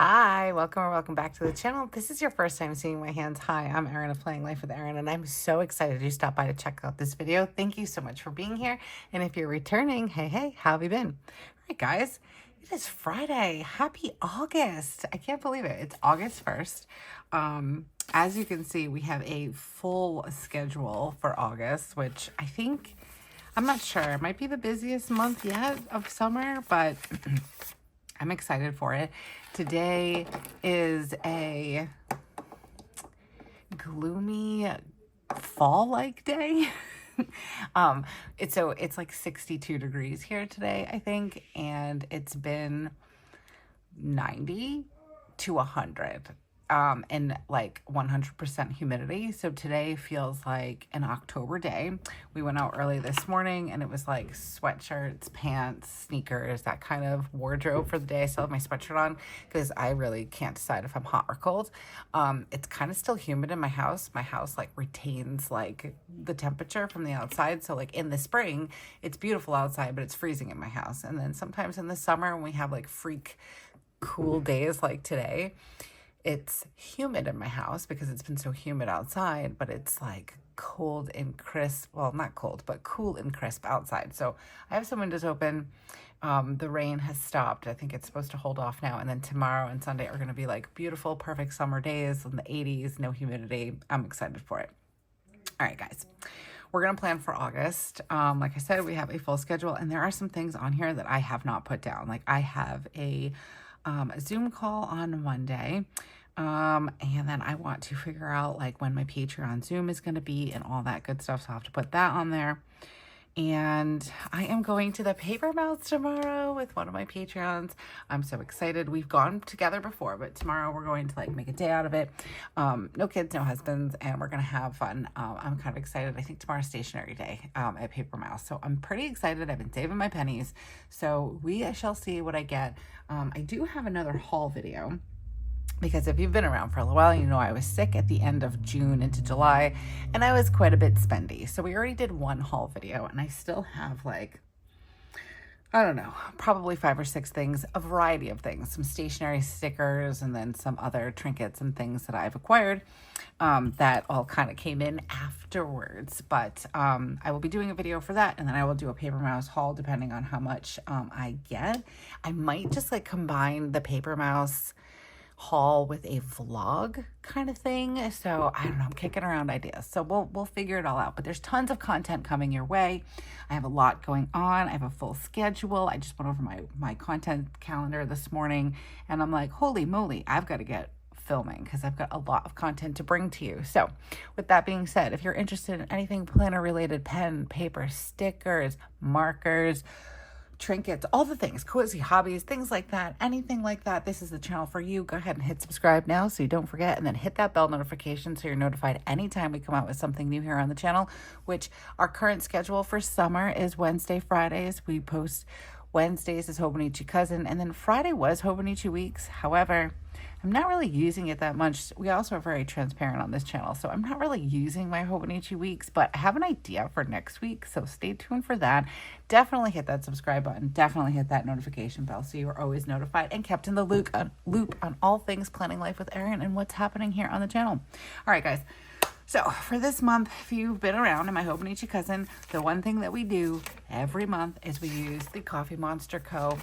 Hi, welcome or welcome back to the channel. If this is your first time seeing my hands. Hi, I'm Erin of Planning Life with Erin, and I'm so excited you stopped by to check out this video. Thank you so much for being here. And if you're returning, hey, how have you been? All right, guys, it is Friday. Happy August. I can't believe it. It's August 1st. As you can see, we have a full schedule for August, which I think, I'm not sure, it might be the busiest month yet of summer, but I'm excited for it. Today is a gloomy fall-like day. It's like 62 degrees here today, I think, and it's been 90 to 100. And like 100% humidity. So today feels like an October day. We went out early this morning and it was like sweatshirts, pants, sneakers, that kind of wardrobe for the day. I still have my sweatshirt on because I really can't decide if I'm hot or cold. It's kind of still humid in my house. My house like retains like the temperature from the outside. So like in the spring, it's beautiful outside, but it's freezing in my house. And then sometimes in the summer when we have like freak cool days like today, it's humid in my house because it's been so humid outside, but it's like cold and crisp. Well, not cold, but cool and crisp outside. So I have some windows open. The rain has stopped. I think it's supposed to hold off now. And then tomorrow and Sunday are going to be like beautiful, perfect summer days in the 80s, no humidity. I'm excited for it. All right, guys. We're going to plan for August. Like I said, we have a full schedule and there are some things on here that I have not put down. Like I have a Zoom call on Monday. And then I want to figure out like when my Patreon Zoom is going to be and all that good stuff. So I'll have to put that on there. And I am going to the Paper Mouse tomorrow with one of my Patreons. I'm so excited. We've gone together before, but tomorrow we're going to like make a day out of it. No kids, no husbands, and we're going to have fun. I'm kind of excited. I think tomorrow's stationery day at Paper Mouse. So I'm pretty excited. I've been saving my pennies. So we shall see what I get. I do have another haul video, because if you've been around for a little while, you know I was sick at the end of June into July, and I was quite a bit spendy. So we already did one haul video, and I still have like, I don't know, probably 5 or 6 things, a variety of things, some stationery stickers, and then some other trinkets and things that I've acquired that all kind of came in afterwards. But I will be doing a video for that, and then I will do a Paper Mouse haul depending on how much I get. I might just like combine the Paper Mouse haul with a vlog kind of thing. So I don't know, I'm kicking around ideas. So we'll figure it all out. But there's tons of content coming your way. I have a lot going on. I have a full schedule. I just went over my content calendar this morning and I'm like, holy moly, I've got to get filming because I've got a lot of content to bring to you. So with that being said, if you're interested in anything planner related, pen, paper, stickers, markers, trinkets, all the things, cozy hobbies, things like that, anything like that, this is the channel for you. Go ahead and hit subscribe now so you don't forget, and then hit that bell notification so you're notified anytime we come out with something new here on the channel, which our current schedule for summer is Wednesday, Fridays. We post Wednesdays is Hobonichi Cousin, and then Friday was Hobonichi Weeks. However, I'm not really using it that much. We also are very transparent on this channel, so I'm not really using my Hobonichi Weeks, but I have an idea for next week, so stay tuned for that. Definitely hit that subscribe button. Definitely hit that notification bell so you are always notified and kept in the loop on all things Planning Life with Erin and what's happening here on the channel. All right, guys. So for this month, if you've been around in my Hobonichi Cousin, the one thing that we do every month is we use the Coffee Monster Co.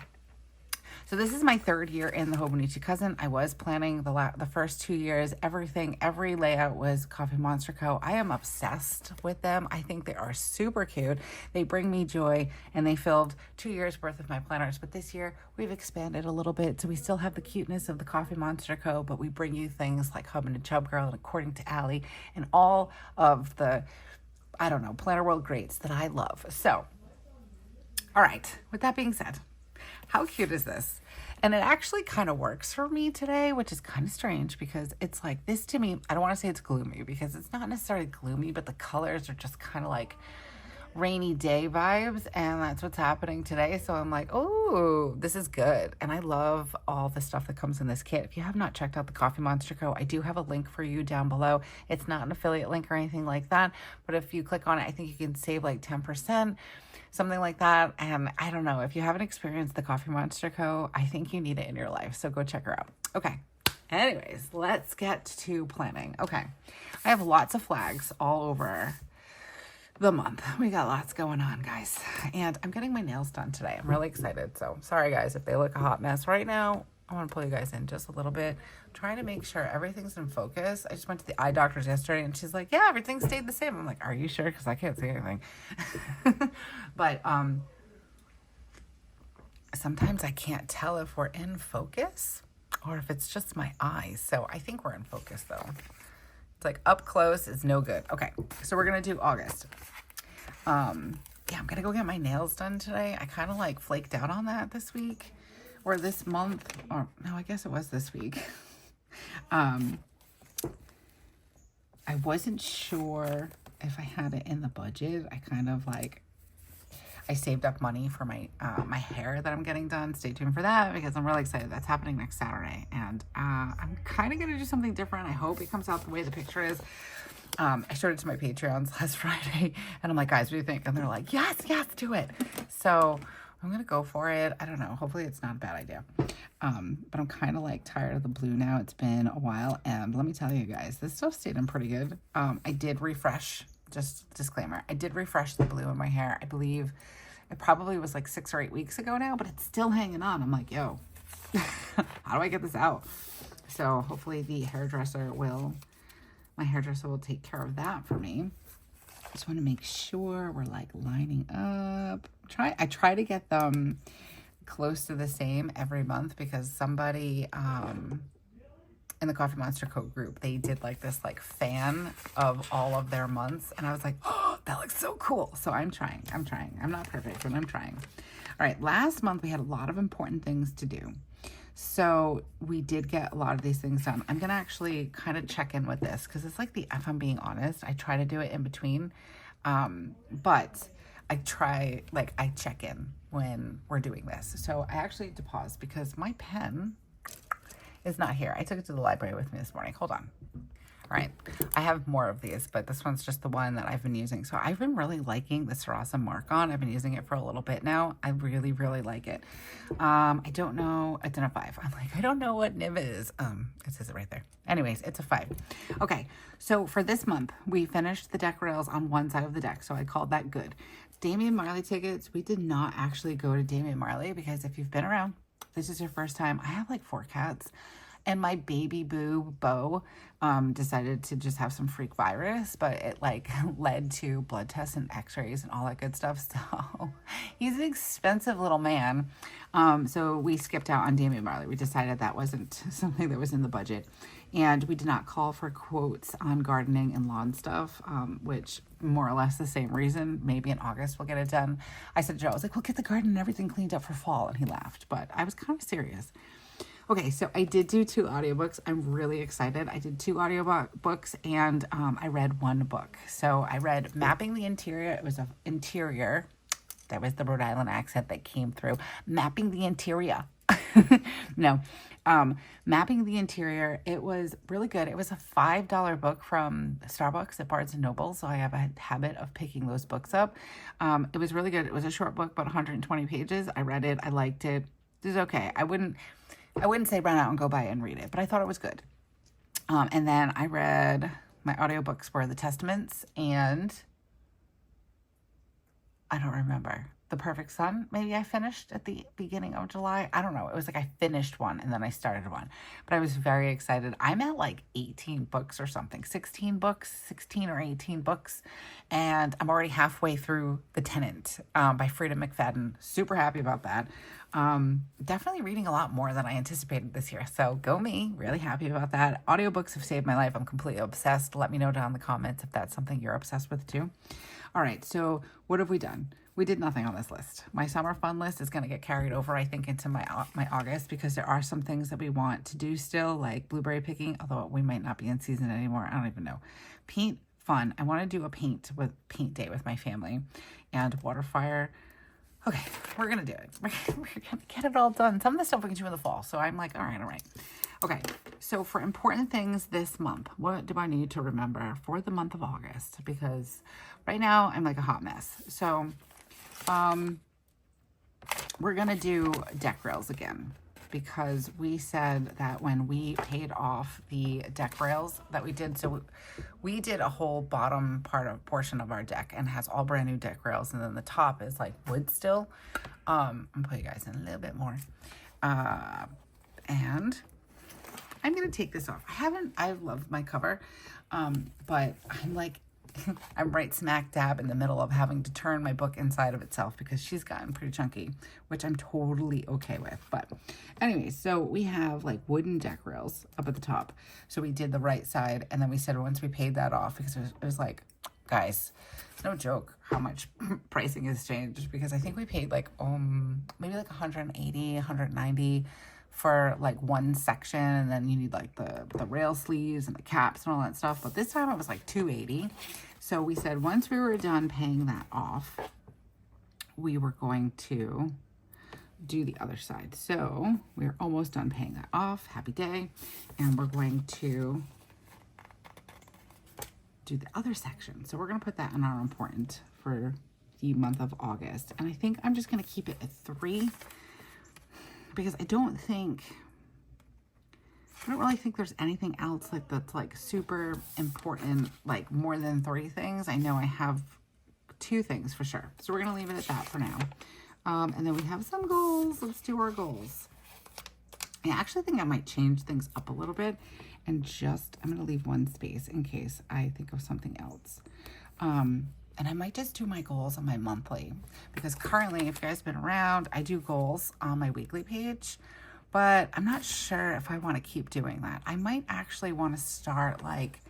So this is my 3rd year in the Hobonichi Cousin. I was planning the first 2 years. Every layout was Coffee Monster Co. I am obsessed with them. I think they are super cute. They bring me joy, and they filled 2 years worth of my planners. But this year we've expanded a little bit. So we still have the cuteness of the Coffee Monster Co., but we bring you things like Hubman and Chubgirl and According to Allie and all of the, I don't know, planner world greats that I love. So, all right, with that being said, how cute is this? And it actually kind of works for me today, which is kind of strange because it's like this to me, I don't want to say it's gloomy because it's not necessarily gloomy, but the colors are just kind of like rainy day vibes, and that's what's happening today. So I'm like, oh, this is good. And I love all the stuff that comes in this kit. If you have not checked out the Coffee Monster Co., I do have a link for you down below. It's not an affiliate link or anything like that, but if you click on it, I think you can save like 10%, something like that. And I don't know, if you haven't experienced the Coffee Monster Co., I think you need it in your life. So go check her out. Okay. Anyways, let's get to planning. Okay. I have lots of flags all over the month. We got lots going on, guys. And I'm getting my nails done today. I'm really excited. So sorry, guys, if they look a hot mess right now. I want to pull you guys in just a little bit. I'm trying to make sure everything's in focus. I just went to the eye doctor's yesterday and she's like, yeah, everything stayed the same. I'm like, are you sure? Because I can't see anything. But sometimes I can't tell if we're in focus or if it's just my eyes. So I think we're in focus though. It's like up close is no good. Okay, so we're going to do August. Yeah, I'm going to go get my nails done today. I kind of like flaked out on that this week. Or this month, or no, I guess it was this week. I wasn't sure if I had it in the budget. I kind of like, I saved up money for my my hair that I'm getting done. Stay tuned for that because I'm really excited. That's happening next Saturday. And I'm kind of going to do something different. I hope it comes out the way the picture is. I showed it to my Patreons last Friday and I'm like, guys, what do you think? And they're like, yes, do it. So I'm going to go for it. I don't know. Hopefully it's not a bad idea. But I'm kind of like tired of the blue now. It's been a while. And let me tell you guys, this stuff stayed in pretty good. I did refresh, just disclaimer. I did refresh the blue in my hair. I believe it probably was like 6 or 8 weeks ago now, but it's still hanging on. I'm like, yo, how do I get this out? So hopefully the my hairdresser will take care of that for me. Just want to make sure we're like lining up. I try to get them close to the same every month because somebody in the Coffee Monster Co group, they did like this like fan of all of their months and I was like, oh, that looks so cool. So I'm trying. I'm not perfect, but I'm trying. All right, last month we had a lot of important things to do. So we did get a lot of these things done. I'm going to actually kind of check in with this because it's like if I'm being honest, I try to do it in between. But I check in when we're doing this. So I actually had to pause because my pen is not here. I took it to the library with me this morning. Hold on. All right. I have more of these, but this one's just the one that I've been using. So I've been really liking the Sarasa Mark-On. I've been using it for a little bit now. I really, really like it. I don't know. It's in a 5. I'm like, I don't know what nib is. It says it right there. Anyways, it's a 5. Okay. So for this month, we finished the deck rails on one side of the deck. So I called that good. Damian Marley tickets. We did not actually go to Damian Marley because if you've been around, this is your first time. I have like 4 cats. And my baby boo, Bo, decided to just have some freak virus, but it like led to blood tests and x-rays and all that good stuff. So he's an expensive little man. So we skipped out on Damian Marley. We decided that wasn't something that was in the budget. And we did not call for quotes on gardening and lawn stuff, which more or less the same reason. Maybe in August we'll get it done. I said to Joe, I was like, we'll get the garden and everything cleaned up for fall. And he laughed, but I was kind of serious. Okay, so I did do 2 audiobooks. I'm really excited. I did 2 audiobooks and I read 1 book. So I read Mapping the Interior. It was an interior. That was the Rhode Island accent that came through. Mapping the Interior. No. Mapping the Interior. It was really good. It was a $5 book from Starbucks at Barnes & Noble. So I have a habit of picking those books up. It was really good. It was a short book, about 120 pages. I read it. I liked it. It was okay. I wouldn't say run out and go buy it and read it, but I thought it was good. And then I read, my audiobooks were The Testaments and I don't remember. The Perfect Sun, maybe I finished at the beginning of July. I don't know. It was like I finished one and then I started one. But I was very excited. I'm at like 18 books or something. 16 or 18 books. And I'm already halfway through The Tenant by Frida McFadden. Super happy about that. Definitely reading a lot more than I anticipated this year. So go me. Really happy about that. Audiobooks have saved my life. I'm completely obsessed. Let me know down in the comments if that's something you're obsessed with too. All right. So what have we done? We did nothing on this list. My summer fun list is going to get carried over, I think, into my August because there are some things that we want to do still, like blueberry picking, although we might not be in season anymore. I don't even know. Paint fun. I want to do a paint day with my family and water fire. Okay, we're going to do it. We're going to get it all done. Some of the stuff we can do in the fall. So I'm like, all right. Okay, so for important things this month, what do I need to remember for the month of August? Because right now I'm like a hot mess. So we're going to do deck rails again. because we said that when we paid off the deck rails that we did, so we did a whole bottom portion of our deck and has all brand new deck rails, and then the top is like wood still. I'm gonna put you guys in a little bit more. And I'm gonna take this off. I love my cover, but I'm like, I'm right smack dab in the middle of having to turn my book inside of itself because she's gotten pretty chunky, which I'm totally okay with. But anyway, so we have like wooden deck rails up at the top. So we did the right side, and then we said once we paid that off, because it was like, guys, it's no joke how much pricing has changed, because I think we paid like maybe like 180, 190 for like one section, and then you need like the rail sleeves and the caps and all that stuff. But this time it was like 280. So we said once we were done paying that off, we were going to do the other side. So we're almost done paying that off. Happy day. And we're going to do the other section. So we're going to put that in our important for the month of August. And I think I'm just going to keep it at 3, because I don't really think there's anything else like that's like super important, like more than 3 things. I know I have 2 things for sure. So we're going to leave it at that for now. And then we have some goals. Let's do our goals. I actually think I might change things up a little bit, and I'm going to leave one space in case I think of something else. And I might just do my goals on my monthly, because currently, if you guys have been around, I do goals on my weekly page, but I'm not sure if I want to keep doing that. I might actually want to start like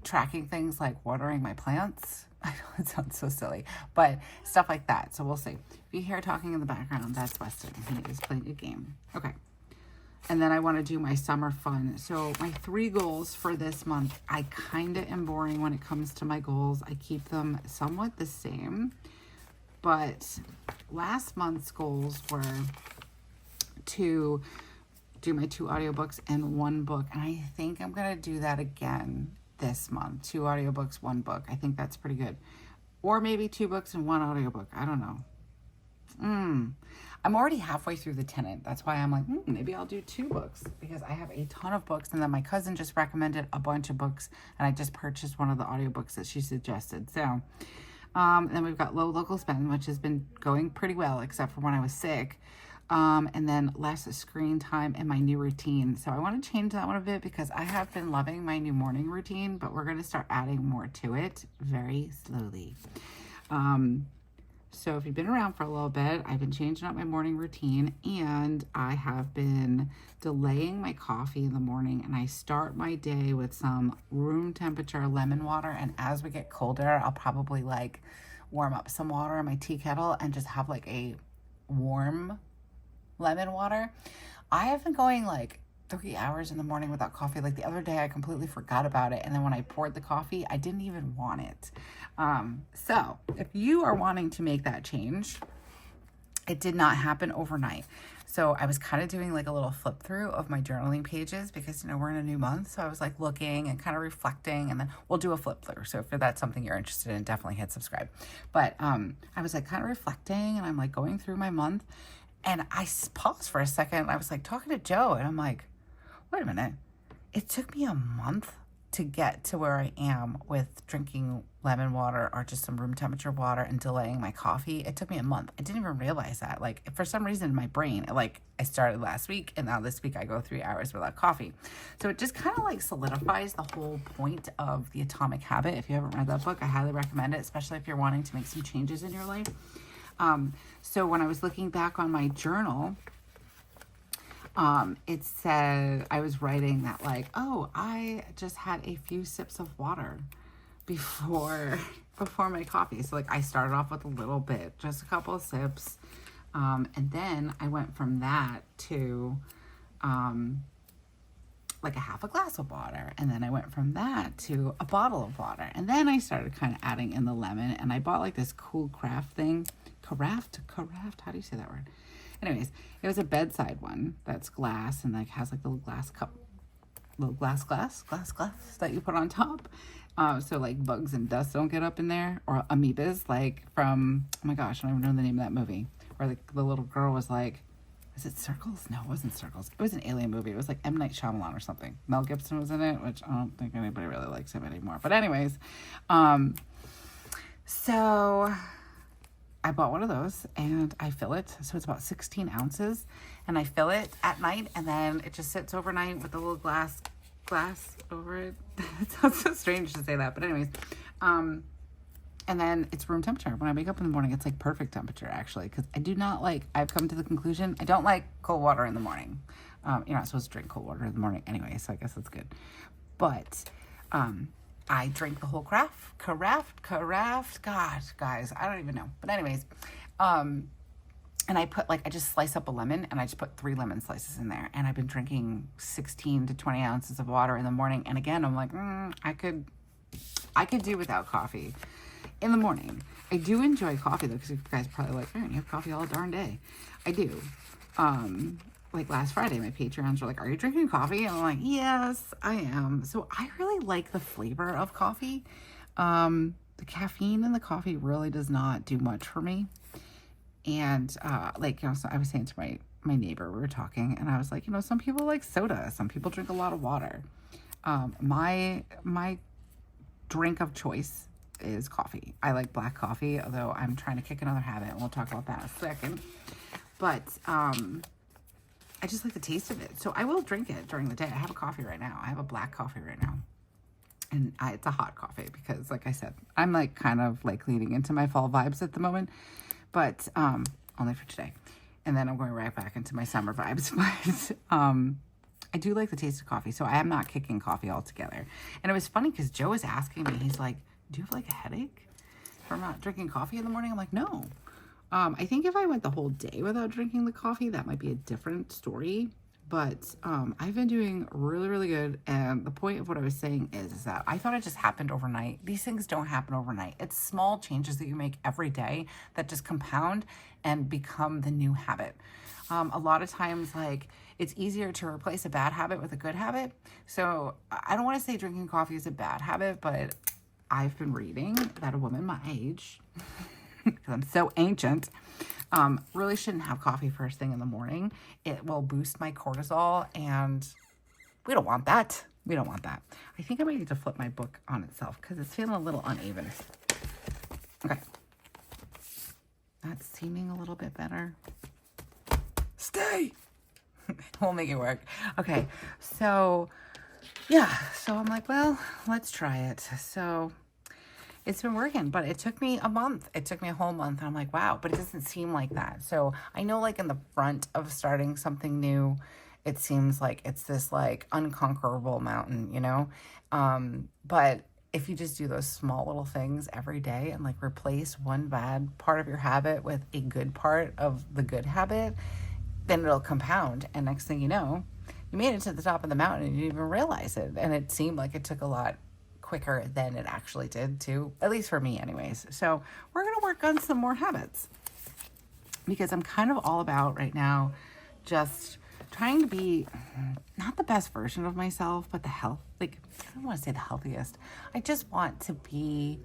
tracking things like watering my plants. I know it sounds so silly, but stuff like that. So we'll see. If you hear talking in the background, that's Weston. He is playing a game. Okay. And then I want to do my summer fun. So my 3 goals for this month, I kind of am boring when it comes to my goals. I keep them somewhat the same. But last month's goals were to do my 2 audiobooks and 1 book. And I think I'm going to do that again this month. 2 audiobooks, 1 book. I think that's pretty good. Or maybe 2 books and 1 audiobook. I don't know. I'm already halfway through The Tenant. That's why I'm like, maybe I'll do 2 books, because I have a ton of books. And then my cousin just recommended a bunch of books, and I just purchased one of the audiobooks that she suggested. So, and then we've got Low Local Spend, which has been going pretty well, except for when I was sick. And then less screen time in my new routine. So I want to change that one a bit, because I have been loving my new morning routine, but we're going to start adding more to it very slowly. So if you've been around for a little bit, I've been changing up my morning routine, and I have been delaying my coffee in the morning, and I start my day with some room temperature lemon water. And as we get colder, I'll probably like warm up some water in my tea kettle and just have like a warm lemon water. I have been going like 3 hours in the morning without coffee. Like the other day, I completely forgot about it. And then when I poured the coffee, I didn't even want it. So if you are wanting to make that change, it did not happen overnight. So I was kind of doing like a little flip through of my journaling pages, because, we're in a new month. So I was like looking and kind of reflecting, and then we'll do a flip through. So if that's something you're interested in, definitely hit subscribe. But, I was like kind of reflecting, and I'm like going through my month, and I paused for a second. I was like talking to Joe, and I'm like, wait a minute. It took me a month to get to where I am with drinking lemon water or just some room temperature water and delaying my coffee. It took me a month. I didn't even realize that. Like, for some reason in my brain, I started last week, and now this week I go 3 hours without coffee. So it just kind of like solidifies the whole point of The Atomic Habit. If you haven't read that book, I highly recommend it, especially if you're wanting to make some changes in your life. So when I was looking back on my journal, it said, I was writing that like, I just had a few sips of water before my coffee. So like I started off with a little bit, just a couple of sips. And then I went from that to, like a half a glass of water. And then I went from that to a bottle of water. And then I started kind of adding in the lemon, and I bought like this cool craft thing. Carafe? How do you say that word? Anyways, it was a bedside one that's glass, and like has like the little glass cup, glass that you put on top. So like bugs and dust don't get up in there, or amoebas, like from, oh my gosh, I don't even know the name of that movie, where like the little girl was like, Is it Circles? No, it wasn't Circles. It was an alien movie. It was like M. Night Shyamalan or something. Mel Gibson was in it, which I don't think anybody really likes him anymore. But anyways, so I bought one of those and I fill it. So it's about 16 ounces. And I fill it at night and then it just sits overnight with a little glass over it. It sounds so strange to say that. But anyways, and then it's room temperature. When I wake up in the morning, it's like perfect temperature, actually, because I do not like, I've come to the conclusion, I don't like cold water in the morning. You're not supposed to drink cold water in the morning anyway, so I guess that's good. But I drink the whole carafe. God, guys, I don't even know. But anyways, and I put I just slice up a lemon and I just put 3 lemon slices in there. And I've been drinking 16 to 20 ounces of water in the morning. And again, I'm like, I could do without coffee in the morning. I do enjoy coffee though, because you guys are probably like, you have coffee all darn day. I do. Like last Friday, my Patreons were like, are you drinking coffee? And I'm like, yes, I am. So I really like the flavor of coffee. The caffeine in the coffee really does not do much for me. And so I was saying to my neighbor, we were talking, and I was like, some people like soda. Some people drink a lot of water. My drink of choice is coffee. I like black coffee, although I'm trying to kick another habit, and we'll talk about that in a second. But I just like the taste of it. So I will drink it during the day. I have a coffee right now. I have a black coffee right now. And it's a hot coffee because, like I said, I'm kind of leading into my fall vibes at the moment. But only for today. And then I'm going right back into my summer vibes. But I do like the taste of coffee. So I am not kicking coffee altogether. And it was funny because Joe was asking me, he's like, do you have a headache from not drinking coffee in the morning? I'm like, no. I think if I went the whole day without drinking the coffee, that might be a different story. But I've been doing really, really good. And the point of what I was saying is that I thought it just happened overnight. These things don't happen overnight. It's small changes that you make every day that just compound and become the new habit. A lot of times, it's easier to replace a bad habit with a good habit. So I don't want to say drinking coffee is a bad habit, but I've been reading that a woman my age, because I'm so ancient, really shouldn't have coffee first thing in the morning. It will boost my cortisol, and we don't want that. We don't want that. I think I might need to flip my book on itself because it's feeling a little uneven. Okay. That's seeming a little bit better. Stay! We'll make it work. Okay, so, yeah. So I'm like, well, let's try it. So it's been working, but it took me a month. It took me a whole month. And I'm like, wow, but it doesn't seem like that. So I know in the front of starting something new, it seems like it's this unconquerable mountain, but if you just do those small little things every day and replace one bad part of your habit with a good part of the good habit, then it'll compound. And next thing you know, you made it to the top of the mountain and you didn't even realize it. And it seemed like it took a lot quicker than it actually did too, at least for me anyways. So we're going to work on some more habits because I'm kind of all about right now just trying to be not the best version of myself, but I don't want to say the healthiest. I just want to be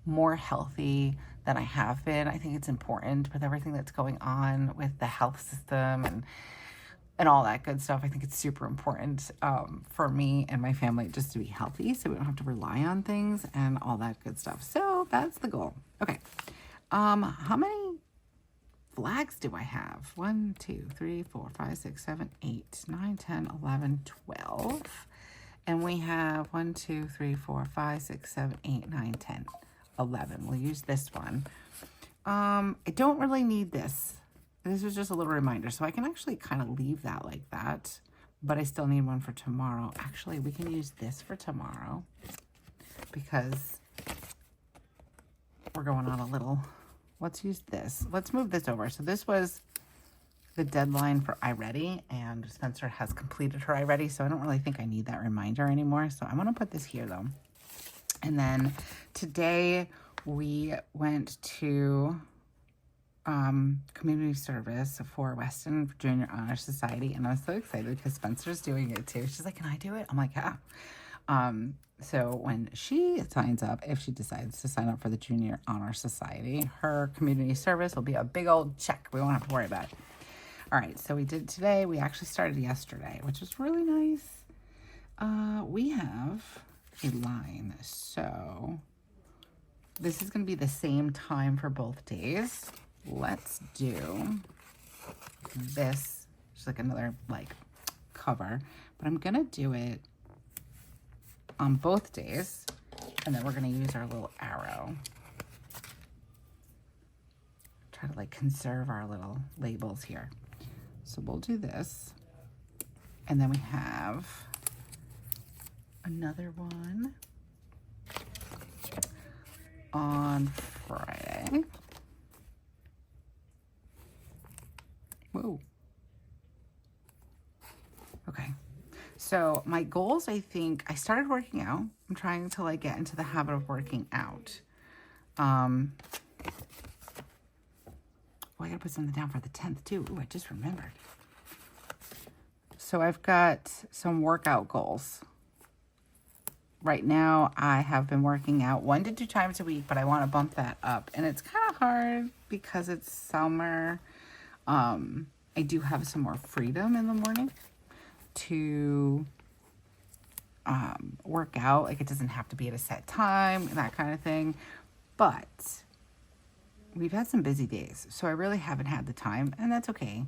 more healthy than I have been. I think it's important with everything that's going on with the health system and all that good stuff. I think it's super important for me and my family just to be healthy so we don't have to rely on things and all that good stuff. So that's the goal. Okay. How many flags do I have? 1, 2, 3, 4, 5, 6, 7, 8, 9, 10, 11, 12. And we have 1, 2, 3, 4, 5, 6, 7, 8, 9, 10, 11. We'll use this one. I don't really need this. This was just a little reminder. So I can actually kind of leave that like that. But I still need one for tomorrow. Actually, we can use this for tomorrow. Because we're going on a little... Let's use this. Let's move this over. So this was the deadline for iReady, and Spencer has completed her iReady, so I don't really think I need that reminder anymore. So I'm going to put this here, though. And then today we went to community service for Weston Junior Honor Society, and I was so excited because Spencer's doing it too. She's like, can I do it? I'm like, yeah. So when she signs up, if she decides to sign up for the Junior Honor Society, her community service will be a big old check. We won't have to worry about it. All right, so we did today. We actually started yesterday, which is really nice. We have a line, so this is going to be the same time for both days. Let's do this, just like another like cover, but I'm going to do it on both days, and then we're going to use our little arrow. Try to like conserve our little labels here. So we'll do this, and then we have another one on Friday. Whoa. Okay. So my goals, I think, I started working out. I'm trying to like get into the habit of working out. Oh, I gotta put something down for the 10th too. Ooh, I just remembered. So I've got some workout goals. Right now, I have been working out 1 to 2 times a week, but I want to bump that up. And it's kind of hard because it's summer. I do have some more freedom in the morning to work out. Like, it doesn't have to be at a set time, that kind of thing. But we've had some busy days, so I really haven't had the time, and that's okay.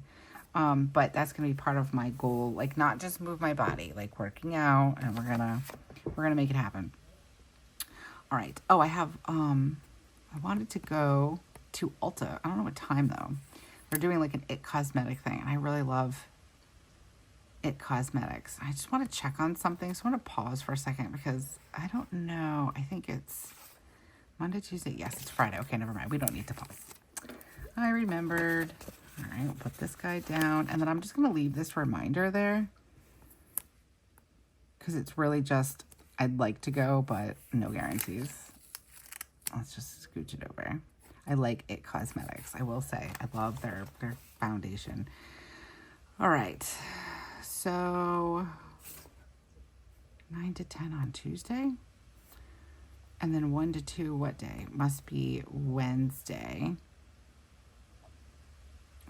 But that's going to be part of my goal, like not just move my body, like working out, and we're gonna make it happen. All right. Oh, I have, I wanted to go to Ulta. I don't know what time though. They're doing like an It Cosmetic thing, and I really love It Cosmetics. I just want to check on something, so I want to pause for a second because I don't know. I think it's Monday, Tuesday. Yes, it's Friday. Okay, never mind. We don't need to pause. I remembered. All right, we'll put this guy down, and then I'm just going to leave this reminder there because it's really just, I'd like to go, but no guarantees. Let's just scooch it over. I like It Cosmetics, I will say. I love their foundation. All right, so 9 to 10 on Tuesday. And then 1 to 2, what day? Must be Wednesday.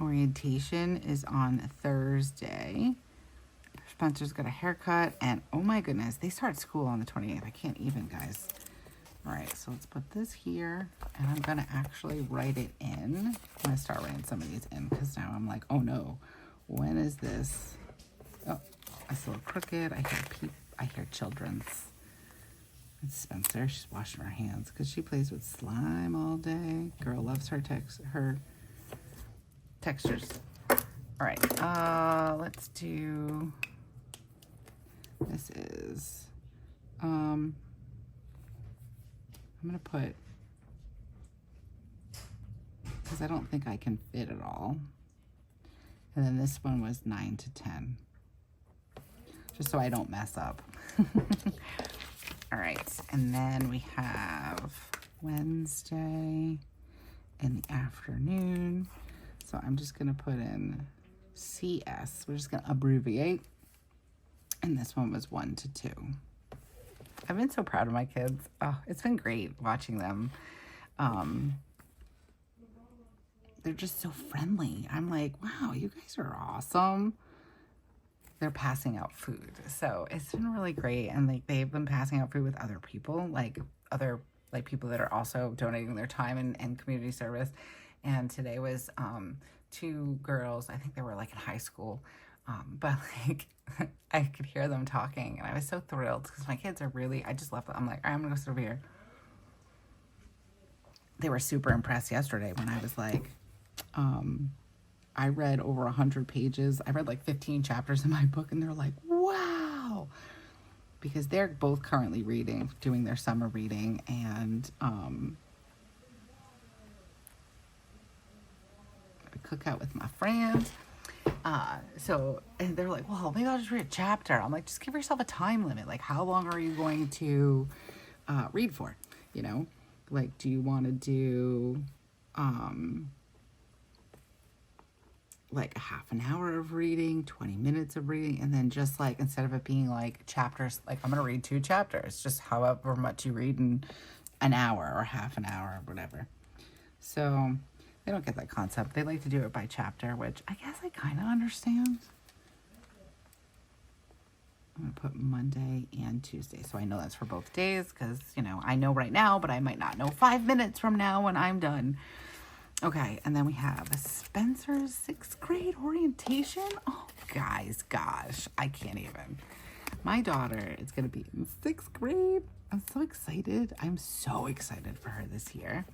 Orientation is on Thursday. Spencer's got a haircut, and oh my goodness, they start school on the 28th. I can't even, guys. All right, so let's put this here, and I'm gonna actually write it in. I'm gonna start writing some of these in because now I'm like, oh no, when is this? Oh, I still crooked. I hear children's. It's Spencer. She's washing her hands because she plays with slime all day. Girl loves her textures. All right, let's do, this is, I'm gonna put, because I don't think I can fit it all. And then this one was 9 to 10, just so I don't mess up. All right, and then we have Wednesday in the afternoon. So I'm just gonna put in CS. We're just gonna abbreviate. And this one was 1 to 2. I've been so proud of my kids. Oh, it's been great watching them. They're just so friendly. I'm like, wow, you guys are awesome. They're passing out food. So it's been really great. And like they've been passing out food with other people, like other like people that are also donating their time and community service. And today was 2 girls, I think they were like in high school, but like I could hear them talking, and I was so thrilled because my kids are really, I just left them. I'm like, all right, I'm gonna go sit over here. They were super impressed yesterday when I was like, I read over 100 pages. I read like 15 chapters in my book, and they're like, wow, because they're both currently doing their summer reading, and cook out with my friends. And they're like, well, maybe I'll just read a chapter. I'm like, just give yourself a time limit. Like, how long are you going to read for? You know, like, do you want to do like a half an hour of reading, 20 minutes of reading, and then just like, instead of it being like chapters, like I'm going to read 2 chapters, just however much you read in an hour or half an hour or whatever. So They don't get that concept. They like to do it by chapter, which I guess I kind of understand. I'm going to put Monday and Tuesday, so I know that's for both days, because, you know, I know right now, but I might not know 5 minutes from now when I'm done. Okay, and then we have Spencer's 6th grade orientation. Oh, guys, gosh, I can't even. My daughter is going to be in 6th grade. I'm so excited. I'm so excited for her this year.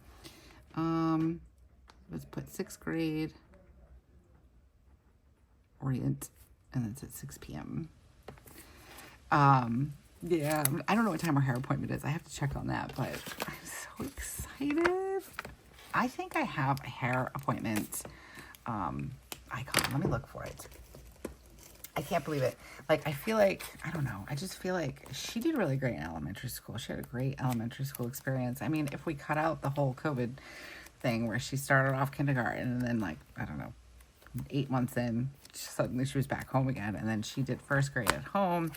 Let's put 6th grade orient, and it's at 6 p.m. Yeah, I don't know what time our hair appointment is. I have to check on that, but I'm so excited. I think I have a hair appointment icon. Let me look for it. I can't believe it. Like, I feel like, I don't know. I just feel like she did really great in elementary school. She had a great elementary school experience. I mean, if we cut out the whole COVID thing where she started off kindergarten and then, like, I don't know, 8 months in, suddenly she was back home again. And then she did 1st grade at home.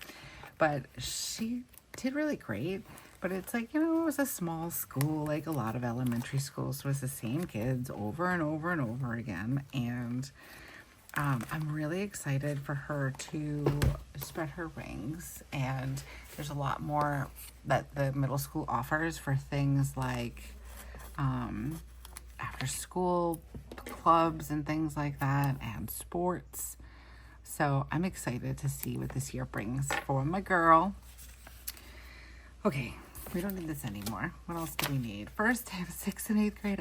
But she did really great. But it's like, you know, it was a small school, like a lot of elementary schools. So it was the same kids over and over and over again. And I'm really excited for her to spread her wings. And there's a lot more that the middle school offers for things like after school clubs and things like that, and sports. So I'm excited to see what this year brings for my girl. Okay, we don't need this anymore. What else do we need? First day of 6th and 8th grade.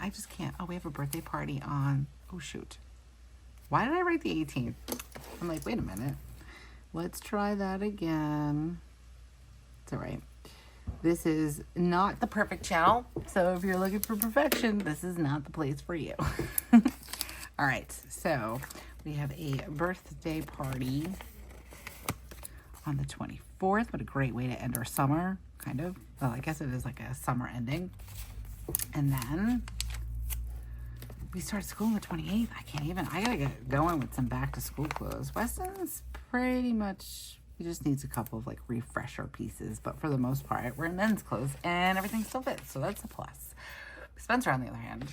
I just can't. Oh, we have a birthday party on, oh shoot. Why did I write the 18th? I'm like, wait a minute. Let's try that again. It's all right. This is not the perfect channel. So if you're looking for perfection, this is not the place for you. All right, so we have a birthday party on the 24th. What a great way to end our summer, kind of. Well, I guess it is like a summer ending. And then we start school on the 28th. I gotta get going with some back to school clothes. Weston's pretty much, he just needs a couple of like refresher pieces, but for the most part, we're in men's clothes and everything still fits, so that's a plus. Spencer, on the other hand,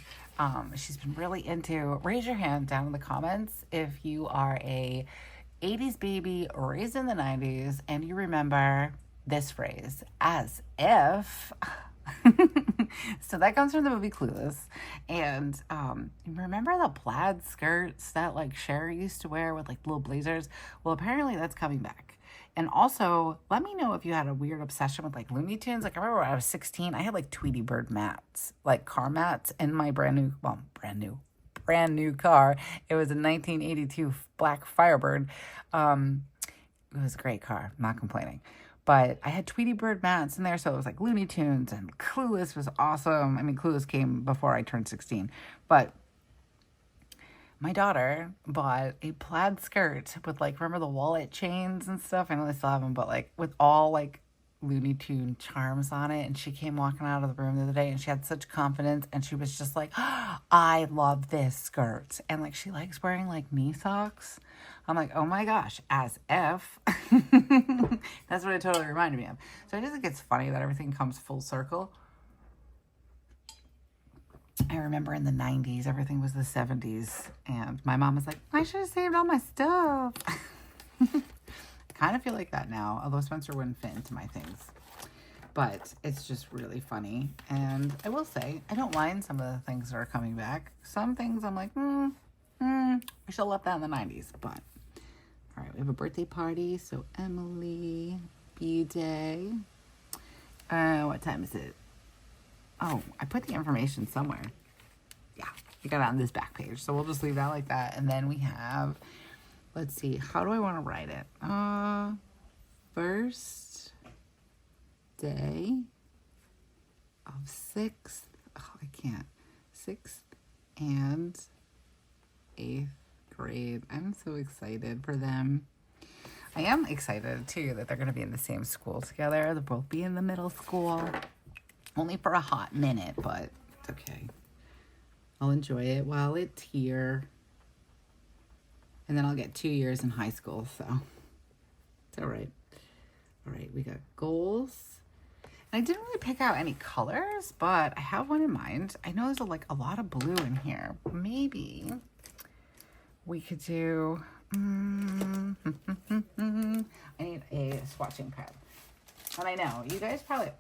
she's been really into, raise your hand down in the comments if you are a 80s baby raised in the 90s and you remember this phrase, as if. So that comes from the movie Clueless. And remember the plaid skirts that like Cher used to wear with like little blazers? Well, apparently that's coming back. And also, let me know if you had a weird obsession with like Looney Tunes. Like I remember when I was 16, I had like Tweety Bird mats, like car mats in my brand new car. It was a 1982 black Firebird. It was a great car, I'm not complaining. But I had Tweety Bird mats in there, so it was like Looney Tunes, and Clueless was awesome. I mean, Clueless came before I turned 16. But my daughter bought a plaid skirt with, like, remember the wallet chains and stuff? I know they still have them, but, like, with all, like, Looney Tune charms on it. And she came walking out of the room the other day, and she had such confidence, and she was just like, oh, I love this skirt. And, like, she likes wearing, like, knee socks. I'm like, oh my gosh, as if. That's what it totally reminded me of. So I just think it's funny that everything comes full circle. I remember in the 90s, everything was the 70s. And my mom was like, I should have saved all my stuff. I kind of feel like that now, although Spencer wouldn't fit into my things. But it's just really funny. And I will say, I don't mind some of the things that are coming back. Some things I'm like, we should have left that in the 90s, but all right, we have a birthday party. So Emily, B-Day. What time is it? Oh, I put the information somewhere. Yeah, I got it on this back page. So we'll just leave that like that. And then we have, let's see, how do I want to write it? First day of 6th. Oh, I can't. 6th and 8th grade. I'm so excited for them. I am excited too that they're going to be in the same school together. They'll both be in the middle school. Only for a hot minute, but it's okay. I'll enjoy it while it's here. And then I'll get 2 years in high school, so it's all right. All right, we got goals. And I didn't really pick out any colors, but I have one in mind. I know there's a lot of blue in here. Maybe we could do, I need a swatching pad. And I know, you guys probably,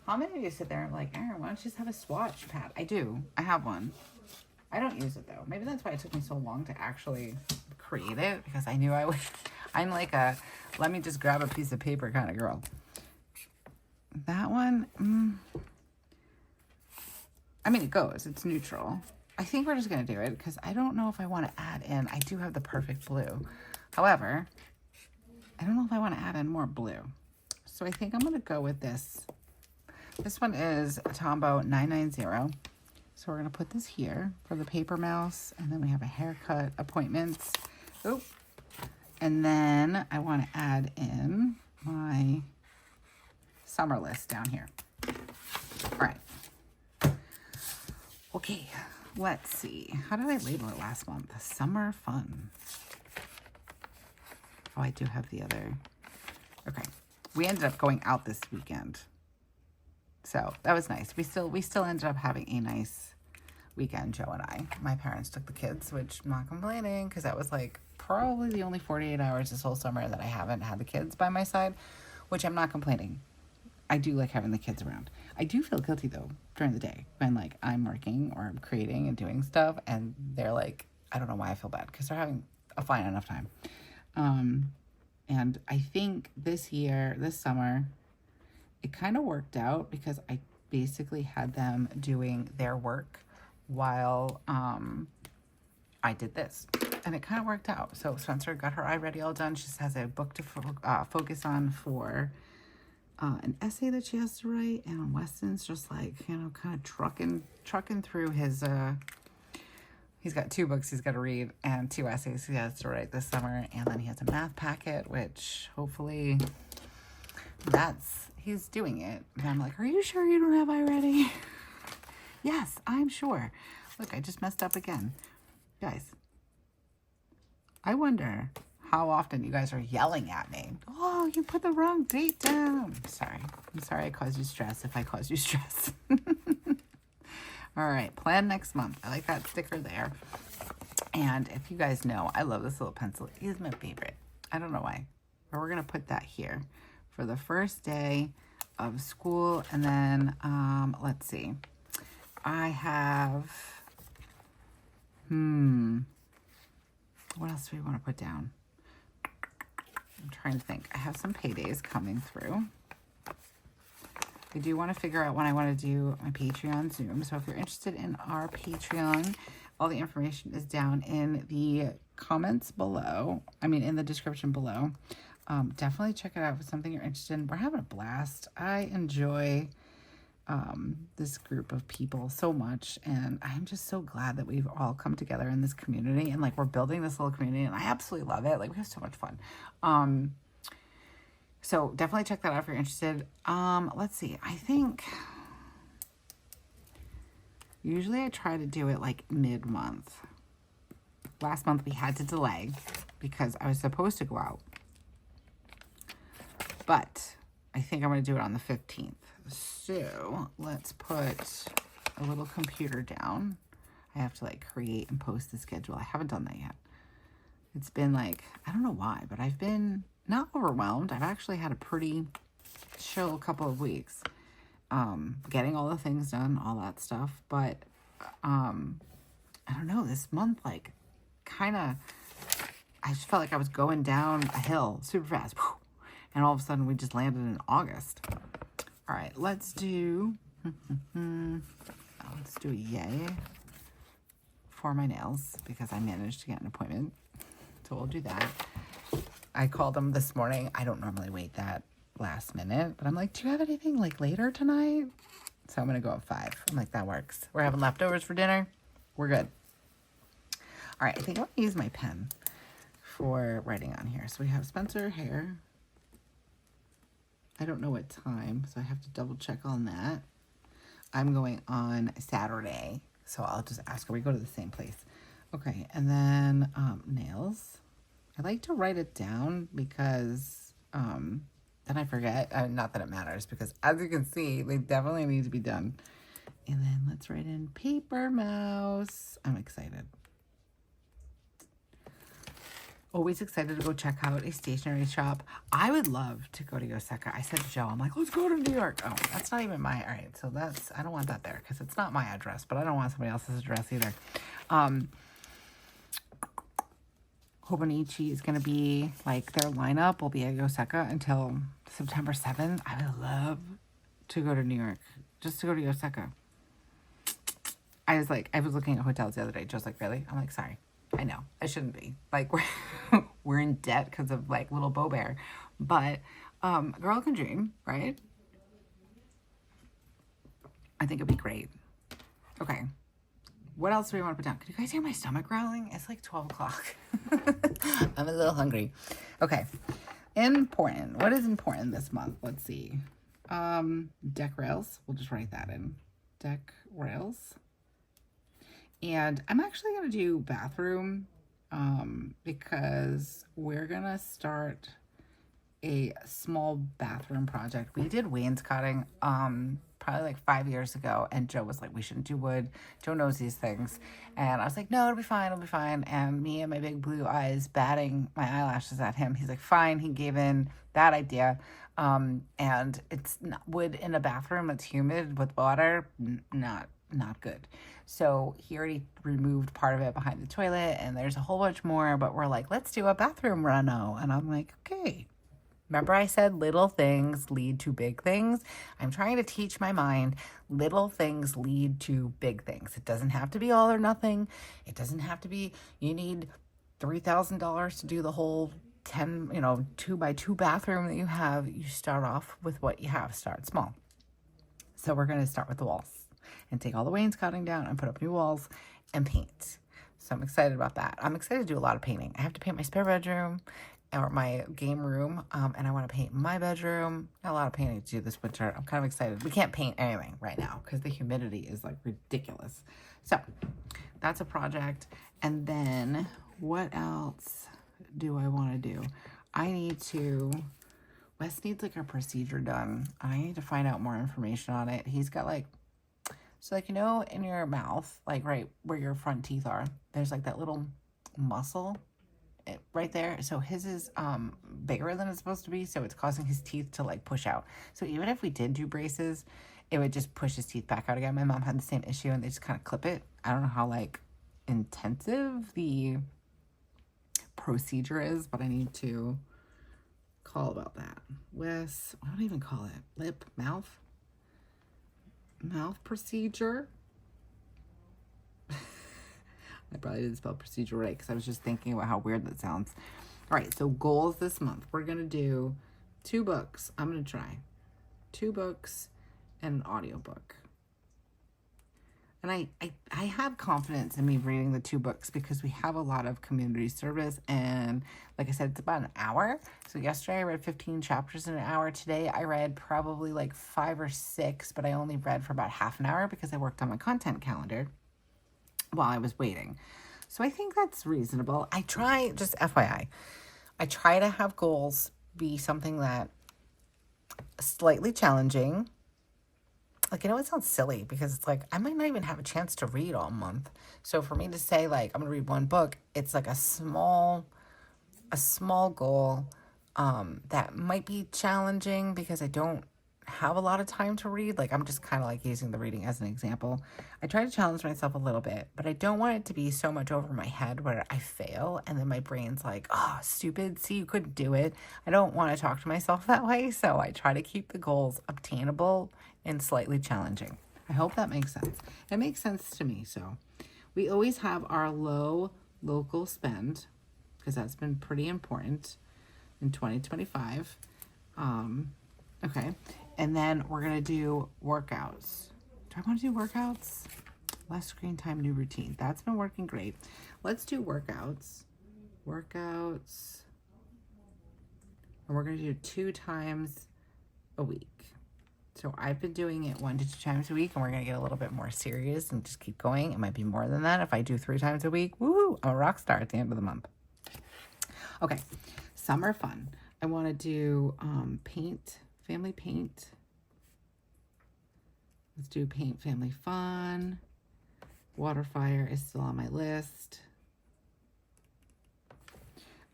how many of you sit there and like, Erin, why don't you just have a swatch pad? I do. I have one. I don't use it though. Maybe that's why it took me so long to actually create it, because I knew I would. I'm like a, let me just grab a piece of paper kind of girl. That one, I mean, it goes. It's neutral. I think we're just going to do it because I don't know if I want to add in. I do have the perfect blue. However, I don't know if I want to add in more blue. So I think I'm going to go with this. This one is Tombow 990. So we're going to put this here for the paper mouse. And then we have a haircut appointments. Oop. And then I want to add in my summer list down here. All right. Okay, let's see. How did I label it last month? Summer fun. Oh, I do have the other. Okay. We ended up going out this weekend. So that was nice. We still ended up having a nice weekend, Joe and I. My parents took the kids, which I'm not complaining, because that was like probably the only 48 hours this whole summer that I haven't had the kids by my side, which I'm not complaining. I do like having the kids around. I do feel guilty though during the day when like I'm working or I'm creating and doing stuff and they're like, I don't know why I feel bad, because they're having a fine enough time. And I think this summer, it kind of worked out because I basically had them doing their work while I did this, and it kind of worked out. So Spencer got her iReady all done. She just has a book to focus on for an essay that she has to write, and Weston's just like, you know, kind of trucking through his, he's got 2 books he's got to read and 2 essays he has to write this summer, and then he has a math packet, which hopefully he's doing it. And I'm like, are you sure you don't have iReady? Yes, I'm sure. Look, I just messed up again. Guys, I wonder how often you guys are yelling at me. Oh, you put the wrong date down. I'm sorry I caused you stress if I caused you stress. All right, plan next month. I like that sticker there. And if you guys know, I love this little pencil. It is my favorite. I don't know why. But we're going to put that here for the first day of school. And then, let's see. I have, what else do we want to put down? I'm trying to think. I have some paydays coming through. I do want to figure out when I want to do my Patreon Zoom. So if you're interested in our Patreon, all the information is down in the comments below. I mean, in the description below. Definitely check it out if it's something you're interested in. We're having a blast. I enjoy this group of people so much, and I'm just so glad that we've all come together in this community, and like we're building this little community, and I absolutely love it. Like we have so much fun. So definitely check that out if you're interested. Let's see. I think usually I try to do it like mid-month. Last month we had to delay because I was supposed to go out, but I think I'm going to do it on the 15th. So let's put a little computer down. I have to like create and post the schedule. I haven't done that yet. It's been like, I don't know why, but I've been not overwhelmed. I've actually had a pretty chill couple of weeks. Getting all the things done, all that stuff. But I don't know, this month like kind of, I just felt like I was going down a hill super fast. And all of a sudden we just landed in August. All right, let's do a yay for my nails because I managed to get an appointment. So we'll do that. I called them this morning. I don't normally wait that last minute, but I'm like, do you have anything like later tonight? So I'm going to go at 5. I'm like, that works. We're having leftovers for dinner. We're good. All right, I think I'll use my pen for writing on here. So we have Spencer hair. I don't know what time, so I have to double check on that. I'm going on Saturday, so I'll just ask her. We go to the same place. Okay, and then nails. I like to write it down because Then I forget. Not that it matters, because as you can see, they definitely need to be done. And then let's write in Paper Mouse. I'm excited. Always excited to go check out a stationery shop. I would love to go to Yoseka. I said to Joe, I'm like, let's go to New York. Oh, that's not even my, all right. So that's, I don't want that there because it's not my address, but I don't want somebody else's address either. Hobonichi is going to be, like, their lineup will be at Yoseka until September 7th. I would love to go to New York just to go to Yoseka. I was looking at hotels the other day. Joe's like, really? I'm like, sorry. I know. I shouldn't be. Like, we're in debt because of, like, little Beau Bear. But girl can dream, right? I think it'd be great. Okay. What else do we want to put down? Can you guys hear my stomach growling? It's like 12 o'clock. I'm a little hungry. Okay. Important. What is important this month? Let's see. Deck rails. We'll just write that in. Deck rails. And I'm actually going to do bathroom because we're going to start a small bathroom project. We did wainscoting probably like 5 years ago, and Joe was like, we shouldn't do wood. Joe knows these things. And I was like, no, it'll be fine. It'll be fine. And me and my big blue eyes batting my eyelashes at him. He's like, fine. He gave in that idea. And it's not, wood in a bathroom that's humid with water, not good. So he already removed part of it behind the toilet, and there's a whole bunch more, but we're like, let's do a bathroom reno. And I'm like, okay. Remember I said little things lead to big things? I'm trying to teach my mind little things lead to big things. It doesn't have to be all or nothing. It doesn't have to be, you need $3,000 to do the whole 10, 2x2 bathroom that you have. You start off with what you have. Start small. So we're going to start with the walls and take all the wainscoting down and put up new walls and paint. So I'm excited about that. I'm excited to do a lot of painting. I have to paint my spare bedroom or my game room, and I want to paint my bedroom. Got a lot of painting to do this winter. I'm kind of excited. We can't paint anything right now because the humidity is like ridiculous. So that's a project. And then what else do I want to do? Wes needs like a procedure done. I need to find out more information on it. He's got like, so like, in your mouth, like right where your front teeth are, there's like that little muscle right there. So his is bigger than it's supposed to be, so it's causing his teeth to like push out. So even if we did do braces, it would just push his teeth back out again. My mom had the same issue, and they just kind of clip it. I don't know how like intensive the procedure is, but I need to call about that. Wes, what do I even call it? Mouth procedure. I probably didn't spell procedure right because I was just thinking about how weird that sounds. All right, so goals this month. We're going to do 2 books. I'm going to try 2 books and an audiobook. And I have confidence in me reading the 2 books because we have a lot of community service. And like I said, it's about an hour. So yesterday I read 15 chapters in an hour. Today I read probably like 5 or 6, but I only read for about half an hour because I worked on my content calendar while I was waiting. So I think that's reasonable. Just FYI, I try to have goals be something that slightly challenging. Like, it sounds silly because it's like, I might not even have a chance to read all month. So for me to say like, I'm going to read 1 book, it's like a small goal that might be challenging because I don't have a lot of time to read. Like, I'm just kind of like using the reading as an example. I try to challenge myself a little bit, but I don't want it to be so much over my head where I fail and then my brain's like, oh, stupid, see, you couldn't do it. I don't want to talk to myself that way, so I try to keep the goals obtainable and slightly challenging. I hope that makes sense. It makes sense to me. So we always have our low local spend because that's been pretty important in 2025. Okay. And then we're going to do workouts. Do I want to do workouts? Less screen time, new routine. That's been working great. Let's do workouts. Workouts. And we're going to do 2 times a week. So I've been doing it 1 to 2 times a week, and we're going to get a little bit more serious and just keep going. It might be more than that if I do 3 times a week. Woo! I'm a rock star at the end of the month. Okay. Summer fun. I want to do paint, family paint. Let's do paint, family fun. Water fire is still on my list.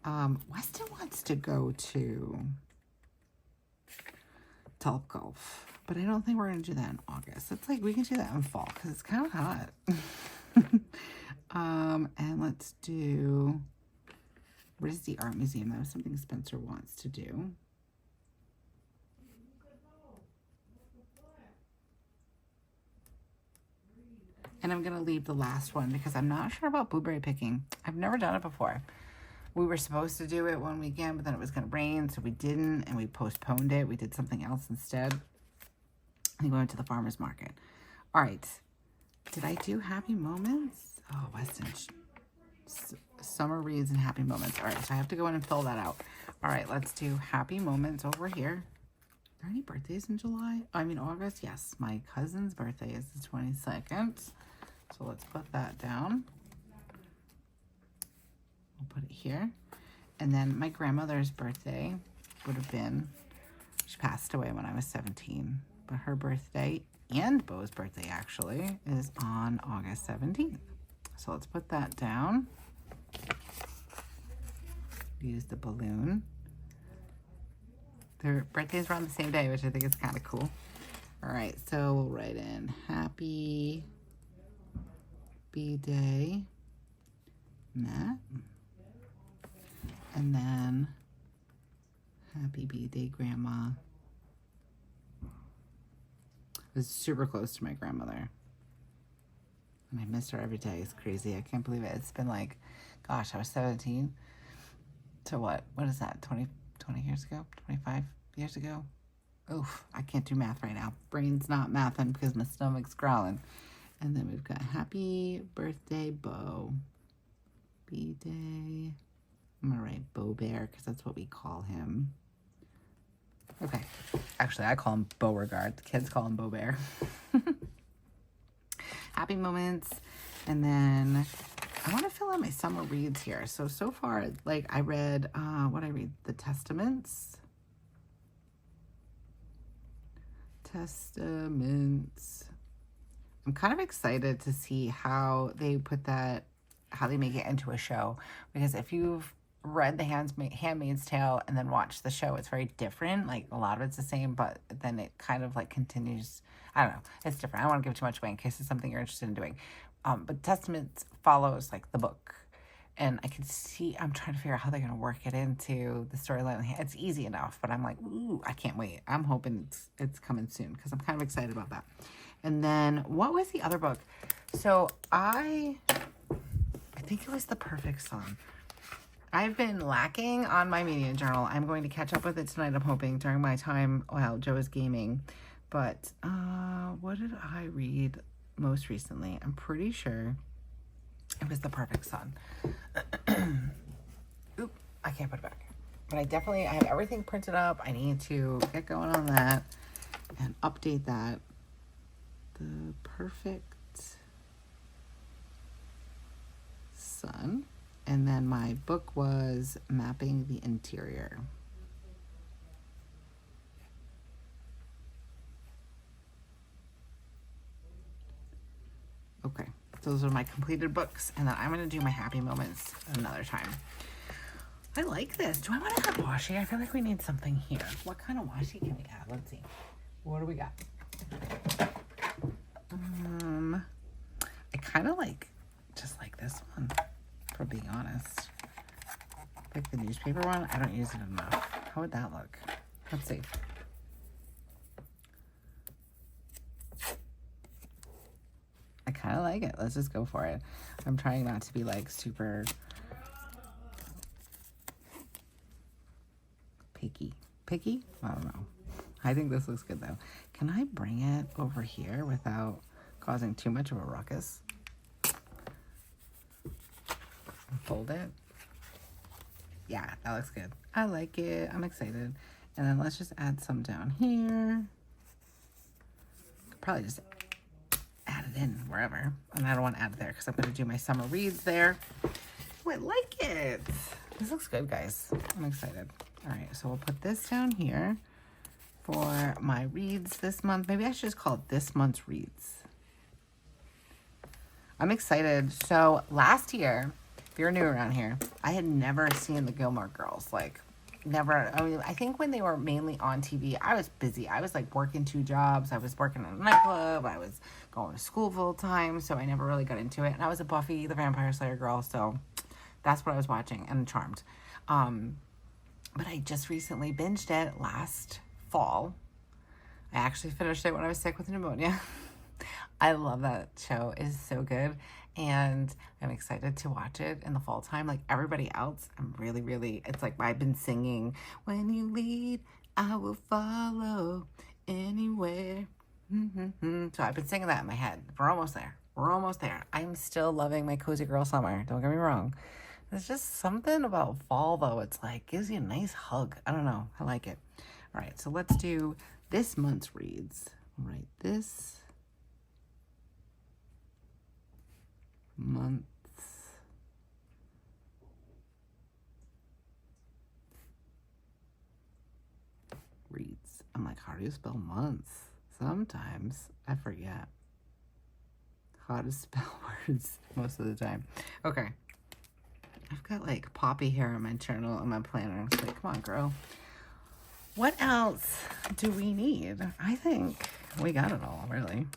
Weston wants to go to Topgolf, but I don't think we're going to do that in August. It's like we can do that in fall because it's kind of hot. And let's do, what is the art museum? That was something Spencer wants to do. And I'm going to leave the last one because I'm not sure about blueberry picking. I've never done it before. We were supposed to do it one weekend, but then it was going to rain, so we didn't, and we postponed it. We did something else instead. And we went to the farmer's market. All right. Did I do happy moments? Oh, Weston. Summer reads and happy moments. All right, so I have to go in and fill that out. All right, let's do happy moments over here. Are there any birthdays in July? I mean, August? Yes, my cousin's birthday is the 22nd. So let's put that down. We'll put it here. And then my grandmother's birthday would have been, she passed away when I was 17, but her birthday and Bo's birthday actually is on August 17th. So let's put that down. Use the balloon. Their birthdays are on the same day, which I think is kind of cool. All right, so we'll write in happy B-Day, Matt. And then happy B-Day, Grandma. I was super close to my grandmother. And I miss her every day. It's crazy. I can't believe it. It's been like, gosh, I was 17. To what? What is that? 20 years ago? 25 years ago? Oof, I can't do math right now. Brain's not mathing because my stomach's growling. And then we've got happy birthday, Bo. B-Day. I'm going to write Bo Bear because that's what we call him. Okay. Actually, I call him Beauregard. The kids call him Bo Bear. Happy moments. And then I want to fill out my summer reads here. So far, like I read, what I read? The Testaments. I'm kind of excited to see how they put that, how they make it into a show. Because if you've read The Handmaid's Tale and then watched the show, it's very different. Like a lot of it's the same, but then it kind of like continues. I don't know. It's different. I don't want to give too much away in case it's something you're interested in doing. But Testaments follows like the book. And I can see, I'm trying to figure out how they're going to work it into the storyline. It's easy enough, but I'm like, ooh, I can't wait. I'm hoping it's coming soon because I'm kind of excited about that. And then what was the other book? So I think it was The Perfect Son. I've been lacking on my media journal. I'm going to catch up with it tonight, I'm hoping, during my time while Joe is gaming. But what did I read most recently? I'm pretty sure it was The Perfect Son. Oop, I can't put it back. But I have everything printed up. I need to get going on that and update that. The Perfect Son. And then my book was Mapping the Interior. Okay, those are my completed books. And then I'm going to do my happy moments another time. I like this. Do I want to add washi? I feel like we need something here. What kind of washi can we add? Let's see. What do we got? I kind of just like this one, for being honest. Like the newspaper one. I don't use it enough. How would that look? Let's see. I kind of like it. Let's just go for it. I'm trying not to be like super picky. Picky? I don't know. I think this looks good though. Can I bring it over here without causing too much of a ruckus? Fold it. Yeah, that looks good. I like it. I'm excited. And then let's just add some down here. Could probably just add it in wherever. And I don't want to add it there because I'm going to do my summer reads there. Oh, I like it. This looks good, guys. I'm excited. All right, so we'll put this down here for my reads this month. Maybe I should just call it this month's reads. I'm excited. So last year, if you're new around here, I had never seen the Gilmore Girls. Like, never. I mean, I think when they were mainly on TV, I was busy. I was like working 2 jobs. I was working in a nightclub. I was going to school full time. So I never really got into it. And I was a Buffy the Vampire Slayer girl. So that's what I was watching, and Charmed. But I just recently binged it last fall. I actually finished it when I was sick with pneumonia. I love that show. It is so good. And I'm excited to watch it in the fall time. Like everybody else, I'm really, it's like I've been singing, when you lead, I will follow anywhere. So I've been singing that in my head. We're almost there. I'm still loving my cozy girl summer. Don't get me wrong. There's just something about fall, though. It's like, gives you a nice hug. I don't know. I like it. All right, so let's do this month's reads. All right, this month's reads. I'm like, how do you spell months? Sometimes I forget how to spell words most of the time. Okay. I've got like poppy hair on my journal and my planner. It's like, come on, girl. What else do we need? I think we got it all, really.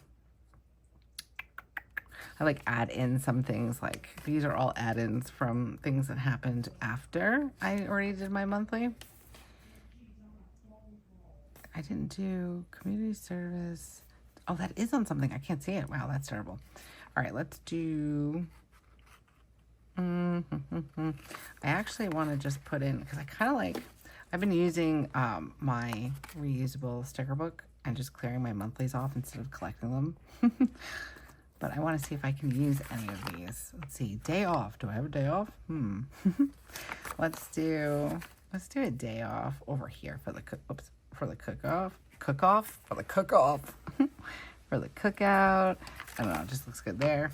I like add in some things, like these are all add-ins from things that happened after I already did my monthly. I didn't do community service. Oh, that is on something. I can't see it. Wow, that's terrible. All right, let's do... I actually want to just put in, because I kind of like, I've been using my reusable sticker book and just clearing my monthlies off instead of collecting them. But I want to see if I can use any of these. Let's see, day off. Do I have a day off? Let's do a day off over here for the cook-off. For the cookout. I don't know, it just looks good there.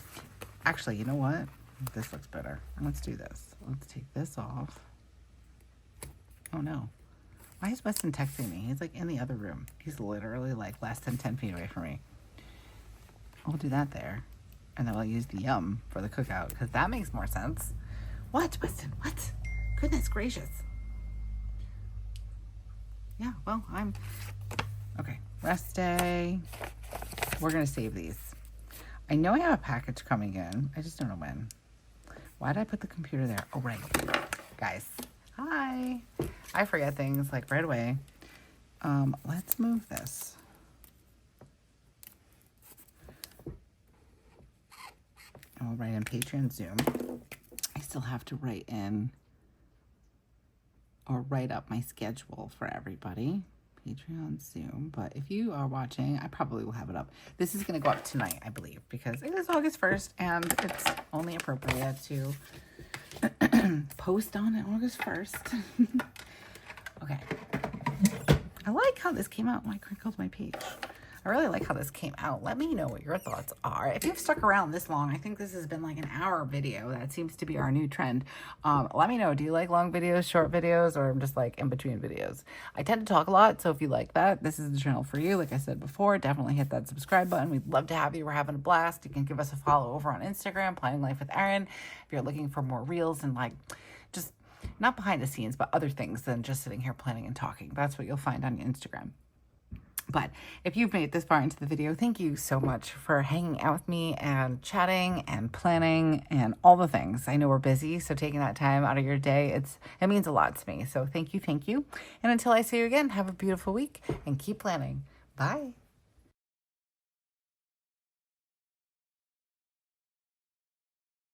Actually, you know what? This looks better. Let's do this. Let's take this off. Oh no. Why is Weston texting me? He's like in the other room. He's literally like less than 10 feet away from me. We'll do that there. And then we'll use the yum for the cookout, because that makes more sense. What, Weston? What? Goodness gracious. Yeah, well, okay. Rest day. We're going to save these. I know I have a package coming in. I just don't know when. Why did I put the computer there? Oh, right. Guys, hi. I forget things like right away. Let's move this. And we'll write in Patreon Zoom. I still have to write in or write up my schedule for everybody. Patreon Zoom. But if you are watching, I probably will have it up. This is going to go up tonight, I believe, because it is August 1st and it's only appropriate to post on August 1st. Okay. I like how this came out when I crinkled my page. I really like how this came out. Let me know what your thoughts are. If you've stuck around this long, I think this has been like an hour video. That seems to be our new trend. Let me know. Do you like long videos, short videos, or just like in between videos? I tend to talk a lot, so if you like that, this is the channel for you. Like I said before, definitely hit that subscribe button. We'd love to have you. We're having a blast. You can give us a follow over on Instagram, PlanningLifeWithErin. If you're looking for more reels and like just not behind the scenes, but other things than just sitting here planning and talking. That's what you'll find on Instagram. But if you've made it this far into the video, thank you so much for hanging out with me and chatting and planning and all the things. I know we're busy, so taking that time out of your day, it means a lot to me. So thank you. And until I see you again, have a beautiful week and keep planning. Bye.